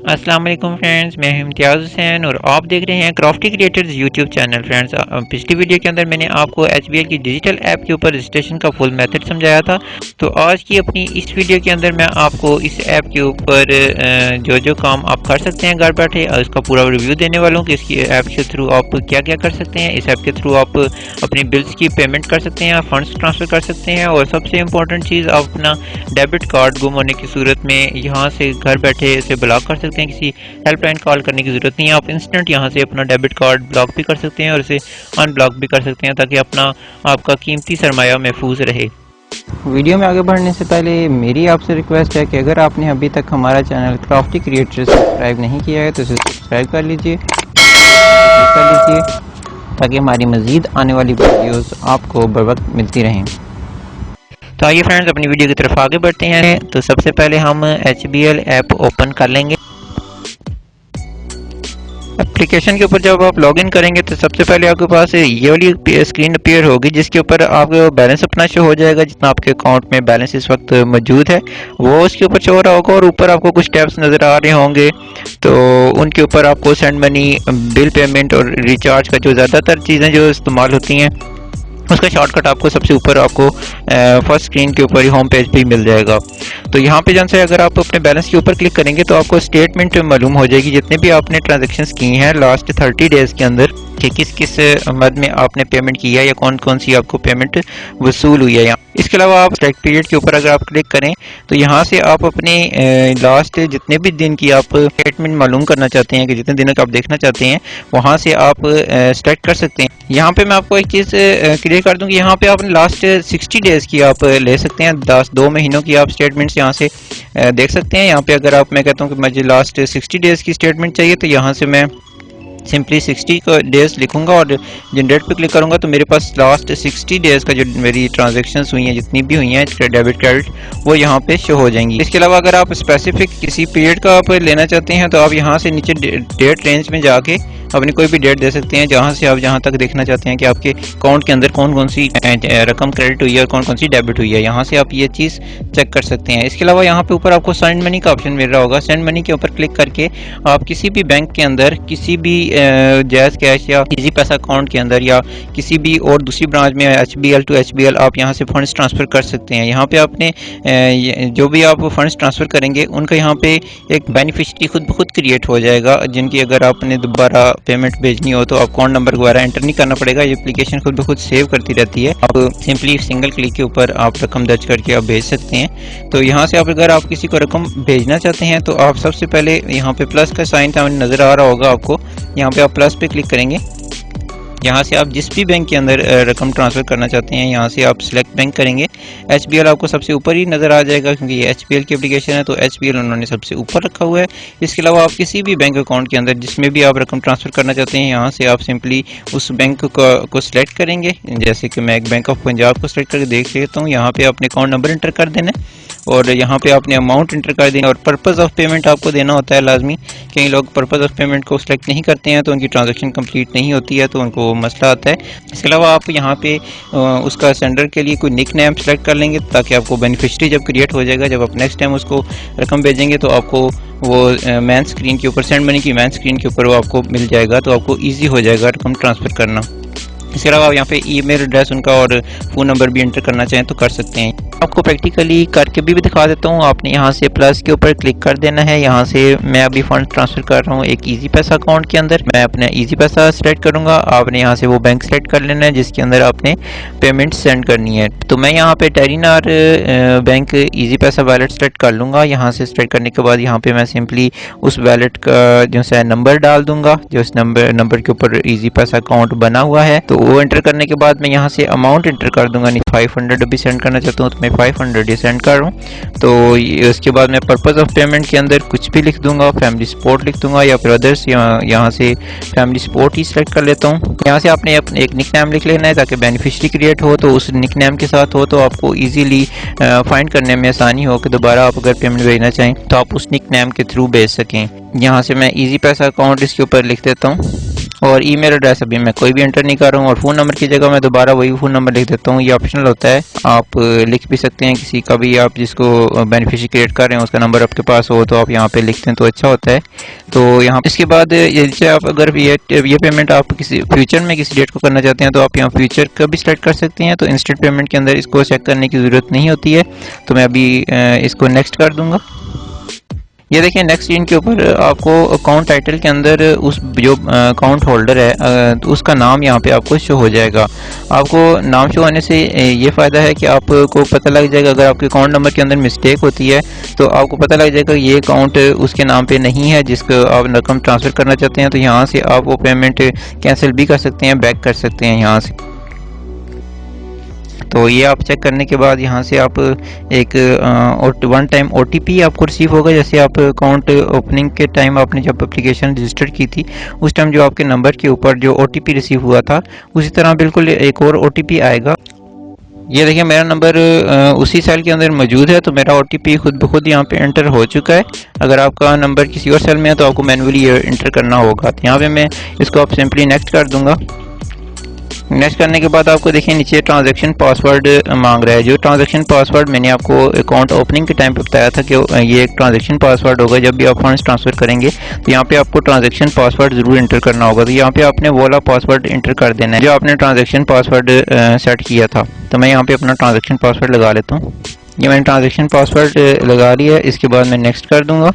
अस्सलाम वालेकुम फ्रेंड्स, मैं हूं इम्तियाज़ हुसैन और आप देख रहे हैं crafty creators YouTube channel. Friends, पिछली वीडियो के अंदर मैंने आपको एचबीएल की डिजिटल ऐप के ऊपर रजिस्ट्रेशन का फुल मेथड समझाया था। तो आज की अपनी इस वीडियो के अंदर मैं आपको इस ऐप के ऊपर जो जो काम आप कर सकते हैं घर बैठे उसका पूरा रिव्यू देने वाला हूँ कि इसकी ऐप के थ्रू आप क्या क्या कर सकते हैं। इस ऐप के थ्रू आप अपनी बिल्स की पेमेंट कर सकते हैं, फंड्स ट्रांसफ़र कर सकते हैं और सबसे इम्पोर्टेंट चीज़, आप अपना डेबिट कार्ड गुम होने की सूरत में यहाँ से घर बैठे इसे ब्लॉक कर सकते हैं। किसी हेल्पलाइन कॉल करने की ज़रूरत नहीं है, आप इंस्टेंट यहाँ से अपना डेबिट कार्ड ब्लॉक भी कर सकते हैं और इसे अनब्लॉक भी कर सकते हैं ताकि अपना आपका कीमती सरमाया महफूज रहे। वीडियो में आगे बढ़ने से पहले मेरी आपसे रिक्वेस्ट है कि अगर आपने अभी तक हमारा चैनल क्राफ्टी क्रिएटर सब्सक्राइब नहीं किया है तो इसे सब्सक्राइब कर लीजिए ताकि हमारी मज़ीद आने वाली वीडियोस आपको बर वक्त मिलती रहें। तो आइए फ्रेंड्स, अपनी वीडियो की तरफ आगे बढ़ते हैं। तो सबसे पहले हम HBL ऐप ओपन कर लेंगे। एप्लीकेशन के ऊपर जब आप लॉगिन करेंगे तो सबसे पहले आपके पास ये वाली स्क्रीन अपीयर होगी जिसके ऊपर आपको बैलेंस अपना शो हो जाएगा। जितना आपके अकाउंट में बैलेंस इस वक्त मौजूद है वो उसके ऊपर शो हो रहा होगा और ऊपर आपको कुछ टैब्स नज़र आ रहे होंगे। तो उनके ऊपर आपको सेंड मनी, बिल पेमेंट और रिचार्ज का जो ज़्यादातर चीज़ें जो इस्तेमाल होती हैं उसका शॉर्टकट आपको सबसे ऊपर आपको फर्स्ट स्क्रीन के ऊपर ही होम पेज पे ही मिल जाएगा। तो यहाँ पे जन से अगर आप अपने बैलेंस के ऊपर क्लिक करेंगे तो आपको स्टेटमेंट मालूम हो जाएगी जितने भी आपने ट्रांजैक्शंस की हैं लास्ट 30 डेज़ के अंदर कि किस किस मद में आपने पेमेंट किया है या कौन कौन सी आपको पेमेंट वसूल हुई है। यहाँ इसके अलावा आप स्टैक पीरियड के ऊपर अगर आप क्लिक करें तो यहाँ से आप अपने लास्ट जितने भी दिन की आप स्टेटमेंट मालूम करना चाहते हैं कि जितने दिनों का आप देखना चाहते हैं वहाँ से आप सेलेक्ट कर सकते हैं। यहाँ पे मैं आपको एक चीज़ क्लियर कर दूं कि यहाँ पे आप लास्ट 60 डेज़ की आप ले सकते हैं। 2 महीनों की आप स्टेटमेंट्स यहाँ से देख सकते हैं। यहाँ पे अगर आप मैं कहता हूँ कि मुझे लास्ट 60 डेज़ की स्टेटमेंट चाहिए तो यहाँ से मैं सिंपली 60 डेज़ लिखूंगा और जनरेट पे क्लिक करूंगा तो मेरे पास लास्ट 60 डेज़ का जो मेरी ट्रांजैक्शंस हुई हैं जितनी भी हुई हैं डेबिट क्रेडिट वो यहाँ पे शो हो जाएंगी। इसके अलावा अगर आप स्पेसिफिक किसी पीरियड का आप लेना चाहते हैं तो आप यहाँ से नीचे डेट रेंज में जाके अपनी कोई भी डेट दे सकते हैं जहाँ से आप जहाँ तक देखना चाहते हैं कि आपके अकाउंट के अंदर कौन कौन सी रकम क्रेडिट हुई है और कौन कौन सी डेबिट हुई है। यहाँ से आप ये चीज़ चेक कर सकते हैं। इसके अलावा यहाँ पे ऊपर आपको सेंड मनी का ऑप्शन मिल रहा होगा। सेंड मनी के ऊपर क्लिक करके आप किसी भी बैंक के अंदर किसी भी जैज़ कैश या इजी पैसा अकाउंट के अंदर या किसी भी और दूसरी ब्रांच में HBL टू HBL आप यहाँ से फंड्स ट्रांसफ़र कर सकते हैं। यहाँ पे आपने जो भी आप फंड्स ट्रांसफ़र करेंगे उनका यहाँ पे एक बेनिफिशियरी खुद ब खुद क्रिएट हो जाएगा जिनकी अगर आपने दोबारा पेमेंट भेजनी हो तो अकाउंट नंबर दोबारा एंटर नहीं करना पड़ेगा। ये एप्लीकेशन खुद ब खुद सेव करती रहती है। आप सिंपली सिंगल क्लिक के ऊपर आप रकम दर्ज करके आप भेज सकते हैं। तो यहाँ से आप अगर आप किसी को रकम भेजना चाहते हैं तो आप सबसे पहले यहाँ पे प्लस का साइन सामने नज़र आ रहा होगा आपको, यहाँ पे आप प्लस पे क्लिक करेंगे। यहाँ से आप जिस भी बैंक के अंदर रकम ट्रांसफ़र करना चाहते हैं यहाँ से आप सिलेक्ट बैंक करेंगे। HBL आपको सबसे ऊपर ही नज़र आ जाएगा क्योंकि ये HBL की एप्लीकेशन है तो HBL उन्होंने सबसे ऊपर रखा हुआ है। इसके अलावा आप किसी भी बैंक अकाउंट के अंदर जिसमें भी आप रकम ट्रांसफ़र करना चाहते हैं यहाँ से आप सिंपली उस बैंक को सिलेक्ट करेंगे। जैसे कि मैं एक बैंक ऑफ पंजाब को सिलेक्ट करके देख लेता हूँ। यहाँ पर अपने अकाउंट नंबर इंटर कर देना और यहाँ पे आपने अमाउंट इंटर कर देना और पर्पज़ ऑफ पेमेंट आपको देना होता है लाजमी। कई लोग पर्पज़ ऑफ पेमेंट को सिलेक्ट नहीं करते हैं तो उनकी ट्रांजैक्शन कंप्लीट नहीं होती है तो उनको मसला आता है। इसके अलावा आप यहाँ पे उसका सेंडर के लिए कोई निक नेम सेलेक्ट कर लेंगे ताकि आपको बेनिफिशियरी जब क्रिएट हो जाएगा, जब आप नेक्स्ट टाइम उसको रकम भेजेंगे तो आपको वो मैन स्क्रीन के ऊपर, सेंड मनी की मैन स्क्रीन के ऊपर वो आपको मिल जाएगा तो आपको ईजी हो जाएगा रकम ट्रांसफ़र करना। इसके अलावा आप यहाँ पे ईमेल एड्रेस उनका और फ़ोन नंबर भी एंटर करना चाहें तो कर सकते हैं। आपको प्रैक्टिकली करके भी दिखा देता हूँ। आपने यहाँ से प्लस के ऊपर क्लिक कर देना है। यहाँ से मैं अभी फंड ट्रांसफ़र कर रहा हूँ एक इजी पैसा अकाउंट के अंदर। मैं अपना इजी पैसा सेलेक्ट करूँगा। आपने यहाँ से वो बैंक सेलेक्ट कर लेना है जिसके अंदर आपने पेमेंट सेंड करनी है। तो मैं यहाँ पे टेरिनार बैंक इजी पैसा वैलेट सेलेक्ट कर लूँगा। यहाँ से सेलेक्ट करने के बाद यहाँ पे मैं सिंपली उस वैलेट का जो है नंबर डाल दूँगा जो इस नंबर के ऊपर इजी पैसा अकाउंट बना हुआ है। तो वो एंटर करने के बाद मैं यहाँ से अमाउंट एंटर कर दूँगा। 500 अभी सेंड करना चाहता हूँ तो मैं 500 ही सेंड कर रहा हूँ। तो उसके बाद मैं पर्पज़ ऑफ पेमेंट के अंदर कुछ भी लिख दूंगा, फैमिली सपोर्ट लिख दूंगा या फिर अदर्स। यहाँ से फैमिली सपोर्ट ही सेलेक्ट कर लेता हूँ। यहाँ से आपने अपने एक निक नेम लिख लेना है ताकि बेनिफिशियरी क्रिएट हो तो उस निक नेम के साथ हो तो आपको ईजिली फाइंड करने में आसानी हो कि दोबारा आप अगर पेमेंट भेजना चाहें तो आप उस निक नेम के थ्रू भेज सकें। यहाँ से मैं ईजी पैसा अकाउंट इसके ऊपर लिख देता हूँ और ईमेल एड्रेस अभी मैं कोई भी एंटर नहीं कर रहा हूँ, और फ़ोन नंबर की जगह मैं दोबारा वही फ़ोन नंबर लिख देता हूँ। ये ऑप्शनल होता है, आप लिख भी सकते हैं किसी का भी, आप जिसको बेनिफिशियरी क्रिएट कर रहे हैं उसका नंबर आपके पास हो तो आप यहाँ पे लिखते हैं तो अच्छा होता है। तो यहाँ इसके बाद जैसे आप अगर ये पेमेंट आप किसी फ्यूचर में किसी डेट को करना चाहते हैं तो आप यहाँ फ्यूचर का भी सेलेक्ट कर सकते हैं। तो इंस्टेंट पेमेंट के अंदर इसको चेक करने की ज़रूरत नहीं होती है, तो मैं अभी इसको नेक्स्ट कर दूँगा। ये देखिए नेक्स्ट स्क्रीन के ऊपर आपको अकाउंट टाइटल के अंदर उस जो अकाउंट होल्डर है उसका नाम यहाँ पे आपको शो हो जाएगा। आपको नाम शो होने से ये फ़ायदा है कि आपको पता लग जाएगा अगर आपके अकाउंट नंबर के अंदर मिस्टेक होती है तो आपको पता लग जाएगा ये अकाउंट उसके नाम पे नहीं है जिसको आप रकम ट्रांसफ़र करना चाहते हैं। तो यहाँ से आप वो पेमेंट कैंसिल भी कर सकते हैं, बैक कर सकते हैं यहाँ से। तो ये आप चेक करने के बाद यहाँ से आप एक वन टाइम OTP आपको रिसीव होगा। जैसे आप अकाउंट ओपनिंग के टाइम आपने जब एप्लीकेशन रजिस्टर की थी उस टाइम जो आपके नंबर के ऊपर जो OTP रिसीव हुआ था उसी तरह बिल्कुल एक और OTP आएगा। ये देखिए मेरा नंबर उसी सेल के अंदर मौजूद है, तो मेरा OTP खुद ब खुद यहाँ पे एंटर हो चुका है। अगर आपका नंबर किसी और सेल में है तो आपको मैनुअली एंटर करना होगा। तो यहाँ पे मैं इसको आप सिंपली नेक्स्ट कर दूंगा। नेक्स्ट करने के बाद आपको देखिए नीचे ट्रांजैक्शन पासवर्ड मांग रहा है। जो ट्रांजैक्शन पासवर्ड मैंने आपको अकाउंट ओपनिंग के टाइम पे बताया था कि ये एक ट्रांजैक्शन पासवर्ड होगा। जब भी आप फंड्स ट्रांसफर करेंगे तो यहाँ पे आपको ट्रांजैक्शन पासवर्ड ज़रूर इंटर करना होगा। तो यहाँ पे आपने वो वाला पासवर्ड इंटर कर देना है जो आपने ट्रांजैक्शन पासवर्ड सेट किया था। तो मैं यहाँ पे अपना ट्रांजैक्शन पासवर्ड लगा लेता हूँ। ये मैंने ट्रांजैक्शन पासवर्ड लगा लिया है। इसके बाद मैं नेक्स्ट कर दूँगा।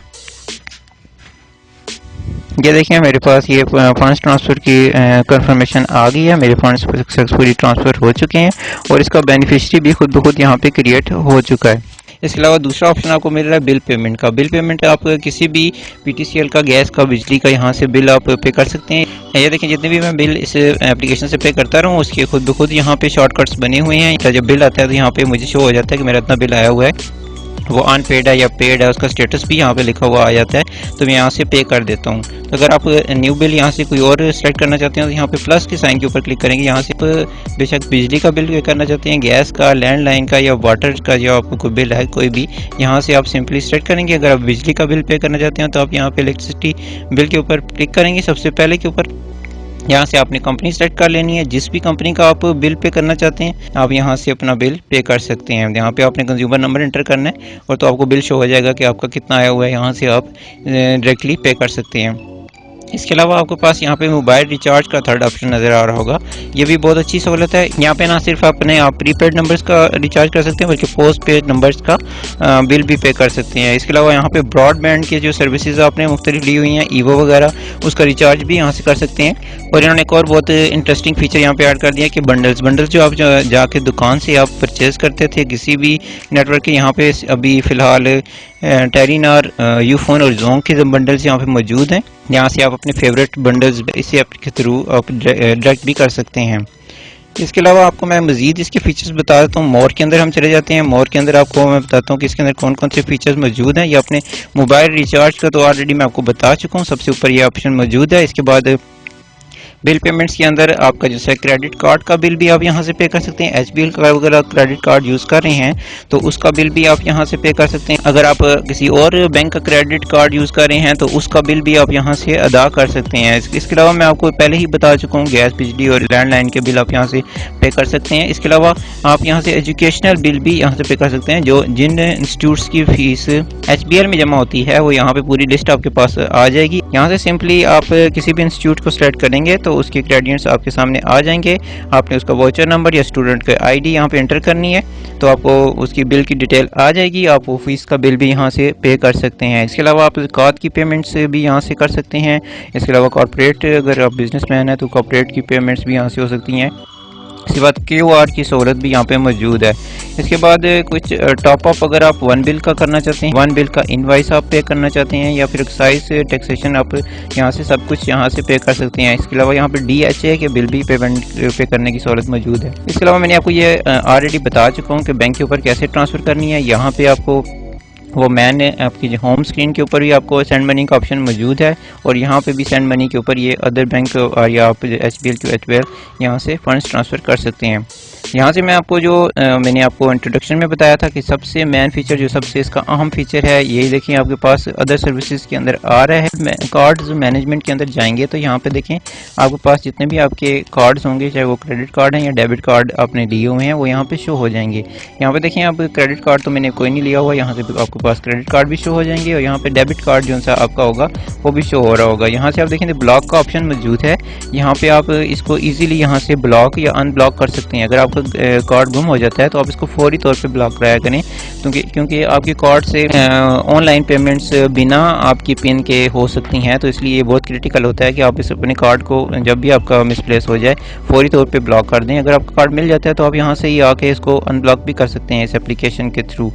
ये देखिए मेरे पास ये फंड्स ट्रांसफ़र की कंफर्मेशन आ गई है। मेरे फंड्स सक्सेसफुली ट्रांसफ़र हो चुके हैं और इसका बेनिफिशियरी भी खुद ब खुद यहाँ पे क्रिएट हो चुका है। इसके अलावा दूसरा ऑप्शन आपको मिल रहा है बिल पेमेंट का। बिल पेमेंट आप किसी भी PTCL का, गैस का, बिजली का यहाँ से बिल आप पे कर सकते हैं। ये देखिए जितने भी मैं बिल इस एप्लीकेशन से पे करता रहा हूँ उसके खुद ब खुद यहाँ पे शॉर्टकट्स बने हुए हैं। जब बिल आता है तो यहाँ पे मुझे शो हो जाता है कि मेरा इतना बिल आया हुआ है, वो अनपेड है या पेड है, उसका स्टेटस भी यहाँ पे लिखा हुआ आ जाता है। तो मैं यहाँ से पे कर देता हूँ। तो अगर आप न्यू बिल यहाँ से कोई और सेलेक्ट करना चाहते हैं तो यहाँ पे प्लस के साइन के ऊपर क्लिक करेंगे। यहाँ से बेशक बिजली का बिल पे करना चाहते हैं, गैस का, लैंडलाइन का या वाटर का जो आपको कोई बिल है कोई भी, यहाँ से आप सिंपली सेलेक्ट करेंगे। अगर आप बिजली का बिल पे करना चाहते हैं तो आप यहाँ पे इलेक्ट्रिसिटी बिल के ऊपर क्लिक करेंगे सबसे पहले के ऊपर। यहाँ से आपने कंपनी सेलेक्ट कर लेनी है। जिस भी कंपनी का आप बिल पे करना चाहते हैं आप यहाँ से अपना बिल पे कर सकते हैं। यहाँ पे आपने कंज्यूमर नंबर एंटर करना है और तो आपको बिल शो हो जाएगा कि आपका कितना आया हुआ है। यहाँ से आप डायरेक्टली पे कर सकते हैं। इसके अलावा आपके पास यहाँ पे मोबाइल रिचार्ज का थर्ड ऑप्शन नज़र आ रहा होगा। ये भी बहुत अच्छी सहूलत है। यहाँ पे ना सिर्फ अपने आप प्रीपेड नंबर्स का रिचार्ज कर सकते हैं बल्कि पोस्ट पेड नंबर्स का बिल भी पे कर सकते हैं। इसके अलावा यहाँ पे ब्रॉडबैंड की जो सर्विसेज आपने मुख्तलिफ ली हुई हैं, ईवो वगैरह, उसका रिचार्ज भी यहाँ से कर सकते हैं। और इन्होंने एक और बहुत इंटरेस्टिंग फीचर यहाँ पे ऐड कर दिया कि बंडल्स जो आप जाके दुकान से आप परचेज़ करते थे किसी भी नेटवर्क के, यहाँ पे अभी फ़िलहाल टेलीनॉर, यूफोन और जोंग के बंडल्स यहाँ पे मौजूद हैं। यहाँ से आप अपने फेवरेट बंडल्स इसी ऐप के थ्रू आप डायरेक्ट भी कर सकते हैं। इसके अलावा आपको मैं मज़ीद इसके फीचर्स बता देता हूँ। मोर के अंदर हम चले जाते हैं। मोर के अंदर आपको मैं बताता हूँ कि इसके अंदर कौन कौन से फीचर्स मौजूद हैं। ये अपने मोबाइल रिचार्ज का तो ऑलरेडी मैं आपको बता चुका हूँ, सबसे ऊपर ये ऑप्शन मौजूद है। इसके बाद बिल पेमेंट्स के अंदर आपका जैसे क्रेडिट कार्ड का बिल भी आप यहाँ से पे कर सकते हैं। HBL का अगर आप क्रेडिट कार्ड यूज़ कर रहे हैं तो उसका बिल भी आप यहाँ से पे कर सकते हैं। अगर आप किसी और बैंक का क्रेडिट कार्ड यूज़ कर रहे हैं तो उसका बिल भी आप यहाँ से अदा कर सकते हैं। इसके अलावा मैं आपको पहले ही बता चुका हूँ गैस, बिजली और लैंडलाइन के बिल आप यहाँ से पे कर सकते हैं। इसके अलावा आप यहाँ से एजुकेशनल बिल भी यहाँ से पे कर सकते हैं। जो जिन इंस्टीट्यूट्स की फीस HBL में जमा होती है वो यहाँ पे पूरी लिस्ट आपके पास आ जाएगी। यहाँ से सिंपली आप किसी भी इंस्टीट्यूट को सेलेक्ट करेंगे तो उसके क्रेडिट्स आपके सामने आ जाएंगे। आपने उसका वाउचर नंबर या स्टूडेंट का ID यहाँ पे एंटर करनी है तो आपको उसकी बिल की डिटेल आ जाएगी। आप वो फीस का बिल भी यहाँ से पे कर सकते हैं। इसके अलावा आप ज़कात की पेमेंट्स भी यहाँ से कर सकते हैं। इसके अलावा कॉर्पोरेट, अगर आप बिजनेसमैन हैं तो कॉर्पोरेट की पेमेंट्स भी यहाँ से हो सकती हैं। इसके बाद QR की सहूलत भी यहाँ पे मौजूद है। इसके बाद कुछ टॉप अप अगर आप वन बिल का करना चाहते हैं, वन बिल का इनवाइस आप पे करना चाहते हैं या फिर एक्साइज टैक्सेशन आप यहाँ से सब कुछ यहाँ से पे कर सकते हैं। इसके अलावा यहाँ पे DHA के बिल भी पेमेंट पे करने की सहूलत मौजूद है। इसके अलावा मैंने आपको ये ऑलरेडी बता चुका हूँ कि बैंक के ऊपर कैसे ट्रांसफ़र करनी है। यहाँ पे आपको वो मैंने आपकी जो होम स्क्रीन के ऊपर भी आपको सेंड मनी का ऑप्शन मौजूद है और यहाँ पे भी सेंड मनी के ऊपर ये अदर बैंक और या आप HBL की HBL यहाँ से फंड्स ट्रांसफ़र कर सकते हैं। यहाँ से मैं आपको जो मैंने आपको इंट्रोडक्शन में बताया था कि सबसे मेन फीचर जो सबसे इसका अहम फीचर है, यही देखिए आपके पास अदर सर्विसेज के अंदर आ रहा है। कार्ड्स मैनेजमेंट के अंदर जाएंगे तो यहाँ पे देखें आपके पास जितने भी आपके कार्ड्स होंगे, चाहे वो क्रेडिट कार्ड हैं या डेबिट कार्ड आपने लिए हुए हैं, वो यहाँ पे शो हो जाएंगे। यहाँ पे देखें आप क्रेडिट कार्ड तो मैंने कोई नहीं लिया हुआ, यहाँ से आपके पास क्रेडिट कार्ड भी शो हो जाएंगे और यहाँ पे डेबिट कार्ड जो सा आपका होगा वो भी शो हो रहा होगा। यहाँ से आप देखें ब्लॉक का ऑप्शन मौजूद है, यहाँ पे आप इसको ईजिली यहाँ से ब्लॉक या अनब्लॉक कर सकते हैं। अगर आपका कार्ड गुम हो जाता है तो आप इसको फौरी तौर पे ब्लॉक कराया करें, क्योंकि आपके कार्ड से ऑनलाइन पेमेंट्स बिना आपकी पिन के हो सकती हैं, तो इसलिए ये बहुत क्रिटिकल होता है कि आप इस अपने कार्ड को जब भी आपका मिसप्लेस हो जाए फौरी तौर पे ब्लॉक कर दें। अगर आपका कार्ड मिल जाता है तो आप यहाँ से ही आके इसको अनब्लॉक भी कर सकते हैं इस एप्लीकेशन के थ्रू।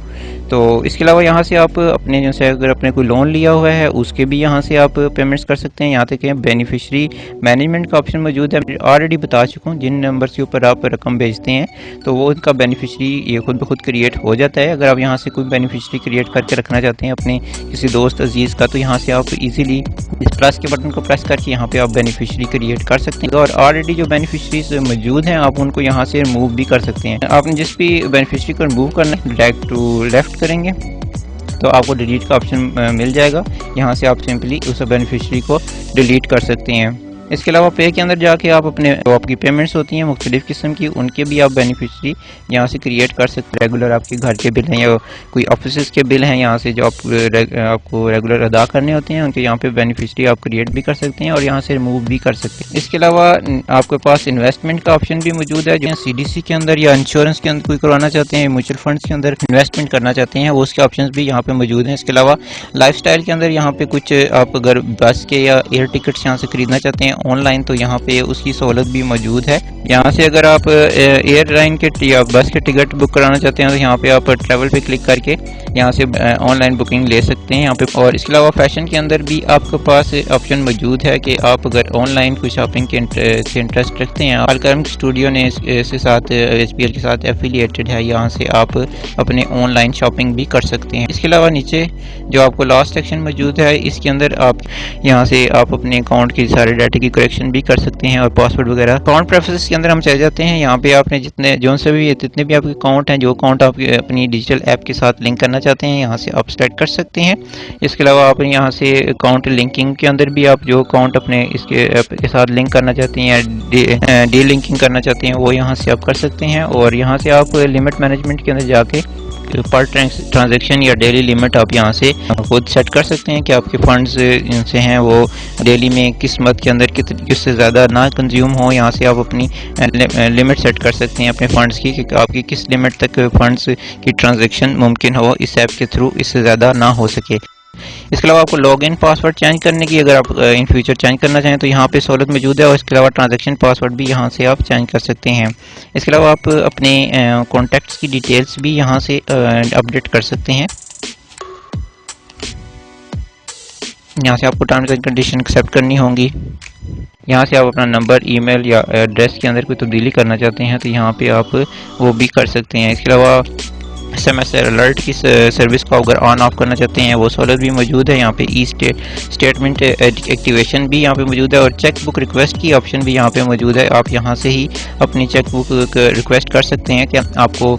तो इसके अलावा यहाँ से आप अपने जैसे अगर अपने कोई लोन लिया हुआ है उसके भी यहाँ से आप पेमेंट्स कर सकते हैं। यहाँ तक कि बेनिफिशरी मैनेजमेंट का ऑप्शन मौजूद है। ऑलरेडी बता चुका हूँ, जिन नंबर के ऊपर आप रकम भेजते हैं तो वो उनका बेनिफिशरी ये खुद ब खुद क्रिएट हो जाता है। अगर आप यहाँ से कोई बेनिफिशरी क्रिएट करके रखना चाहते हैं अपने किसी दोस्त अजीज़ का, तो यहाँ से आप इजीली इस प्लस के बटन को प्रेस करके यहाँ पे आप बेनिफिशरी क्रिएट कर सकते हैं और ऑलरेडी जो बेनिफिशरीज मौजूद हैं आप उनको यहाँ से रिमूव भी कर सकते हैं। आपने जिस भी बेनिफिशरी को रिमूव करना है डायरेक्ट टू लेफ्ट करेंगे तो आपको डिलीट का ऑप्शन मिल जाएगा। यहाँ से आप सिंपली उस बेनिफिशरी को डिलीट कर सकते हैं। इसके अलावा पे के अंदर जाके आप अपने जो आपकी पेमेंट्स होती हैं मुख्तलिफ़ किस्म की, उनके भी आप बेनिफिशरी यहाँ से क्रिएट कर सकते हैं। रेगुलर आपके घर के बिल हैं या कोई ऑफिस के बिल हैं, यहाँ से जो आपको रेगुलर अदा करने होते हैं उनके यहाँ पे बेनिफिशरी आप क्रिएट भी कर सकते हैं और यहाँ से रिमूव भी कर सकते हैं। इसके अलावा आपके पास इन्वेस्टमेंट का ऑप्शन भी मौजूद है। जो CDC के अंदर या इंश्योरेंस के अंदर कोई करवाना चाहते हैं, म्यूचुअल फंड्स के अंदर इन्वेस्टमेंट करना चाहते हैं, वो उसके ऑप्शन भी यहाँ पे मौजूद हैं। इसके अलावा लाइफस्टाइल के अंदर यहाँ पे कुछ आप अगर बस के या एयर टिकट्स यहाँ से खरीदना चाहते हैं ऑनलाइन तो यहाँ पे उसकी सहूलत भी मौजूद है। यहाँ से अगर आप एयरलाइन के या बस के टिकट बुक कराना चाहते हैं तो यहाँ पे आप ट्रैवल पे क्लिक करके यहाँ से ऑनलाइन बुकिंग ले सकते हैं यहाँ पे। और इसके अलावा फैशन के अंदर भी आपके पास ऑप्शन मौजूद है कि आप अगर ऑनलाइन कोई शॉपिंग के इंटरेस्ट रखते हैं, अलकरम स्टूडियो ने इसके साथ SPL के साथ एफिलिएटेड है, यहाँ से आप अपने ऑनलाइन शॉपिंग भी कर सकते हैं। इसके अलावा नीचे जो आपको लास्ट सेक्शन मौजूद है इसके अंदर आप यहाँ से आप अपने अकाउंट की सारे डाटा की करेक्शन भी कर सकते हैं और पासवर्ड वगैरह। अकाउंट प्रेफरेंसेस के अंदर हम चले जाते हैं। यहाँ पे आपने जितने भी आपके अकाउंट हैं, जो अकाउंट आप अपनी डिजिटल ऐप के साथ लिंक करना चाहते हैं यहाँ से आप सेलेक्ट कर सकते हैं। इसके अलावा आप यहाँ से अकाउंट लिंकिंग के अंदर भी आप जो अकाउंट अपने इसके ऐप के साथ लिंक करना चाहते हैं या डी लिंकिंग करना चाहते हैं वो यहाँ से आप कर सकते हैं। और यहाँ से आप लिमिट मैनेजमेंट के अंदर जाके पर ट्रांजैक्शन या डेली लिमिट आप यहाँ से खुद सेट कर सकते हैं कि आपके फंड्स जिनसे हैं वो डेली में किस मद के अंदर किससे ज़्यादा ना कंज्यूम हो। यहाँ से आप अपनी लिमिट सेट कर सकते हैं अपने फंड्स की कि आपकी किस लिमिट तक फंड्स की ट्रांजैक्शन मुमकिन हो इस ऐप के थ्रू, इससे ज़्यादा ना हो सके। इसके अलावा आपको लॉगिन पासवर्ड चेंज करने की अगर आप इन फ्यूचर चेंज करना चाहें तो यहाँ पे सहूलत मौजूद है और इसके अलावा ट्रांजैक्शन पासवर्ड भी यहाँ से आप चेंज कर सकते हैं। इसके अलावा आप अपने कॉन्टैक्ट्स की डिटेल्स भी यहाँ से अपडेट कर सकते हैं। यहाँ से आपको टर्म्स एंड कंडीशन एक्सेप्ट करनी होंगी। यहाँ से आप अपना नंबर, ईमेल या एड्रेस के अंदर कोई तब्दीली करना चाहते हैं तो यहाँ पे आप वो भी कर सकते हैं। इसके अलावा SMS अलर्ट की सर्विस को अगर ऑन ऑफ करना चाहते हैं वो सहूलत भी मौजूद है। यहाँ पे स्टेटमेंट एक्टिवेशन भी यहाँ पे मौजूद है और चेक बुक रिक्वेस्ट की ऑप्शन भी यहाँ पे मौजूद है। आप यहाँ से ही अपनी चेक बुक रिक्वेस्ट कर सकते हैं कि आपको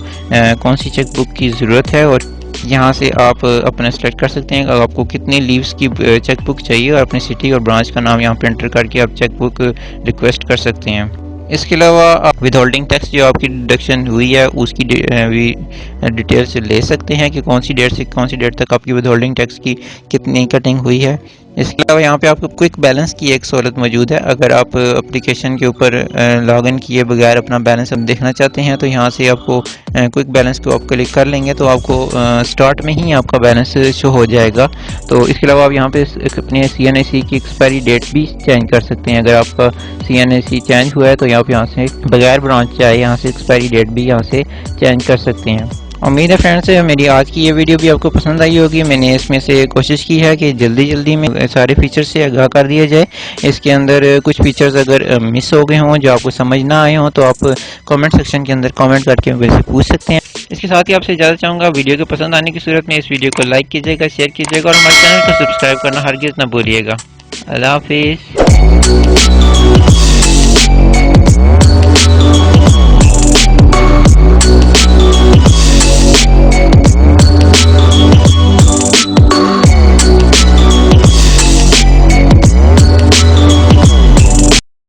कौन सी चेक बुक की ज़रूरत है और यहाँ से आप अपना सेलेक्ट कर सकते हैं कि आपको कितने लीव्स की चेक बुक चाहिए और अपनी सिटी और ब्रांच का नाम यहाँ पे एंटर करके आप चेक बुक रिक्वेस्ट कर सकते हैं। इसके अलावा आप विद होल्डिंग टैक्स जो आपकी डिडक्शन हुई है उसकी डिटेल्स ले सकते हैं कि कौन सी डेट से कौन सी डेट तक आपकी विद होल्डिंग टैक्स की कितनी कटिंग हुई है। इसके अलावा यहाँ पे आपको क्विक बैलेंस की एक सहूलत मौजूद है। अगर आप एप्लीकेशन के ऊपर लॉगिन किए बगैर अपना बैलेंस हम देखना चाहते हैं तो यहाँ से आपको क्विक बैलेंस को आप क्लिक कर लेंगे तो आपको स्टार्ट में ही आपका बैलेंस शो हो जाएगा। तो इसके अलावा आप यहाँ पे अपने CNAC की एक्सपायरी डेट भी चेंज कर सकते हैं। अगर आपका CNAC चेंज हुआ है तो आप यहाँ से बगैर ब्रांच चाहे यहाँ से एक्सपायरी डेट भी यहाँ से चेंज कर सकते हैं। उम्मीद है फ्रेंड्स मेरी आज की ये वीडियो भी आपको पसंद आई होगी। मैंने इसमें से कोशिश की है कि जल्दी में सारे फीचर्स से आगाह कर दिया जाए। इसके अंदर कुछ फीचर्स अगर मिस हो गए हों जो आपको समझ ना आए हों तो आप कमेंट सेक्शन के अंदर कमेंट करके मेरे से पूछ सकते हैं। इसके साथ ही आपसे इजाज़त चाहूँगा। वीडियो को पसंद आने की सूरत में इस वीडियो को लाइक कीजिएगा, शेयर कीजिएगा और हमारे चैनल को सब्सक्राइब करना हरगिज़ ना भूलिएगा। अल्लाह हाफिज़।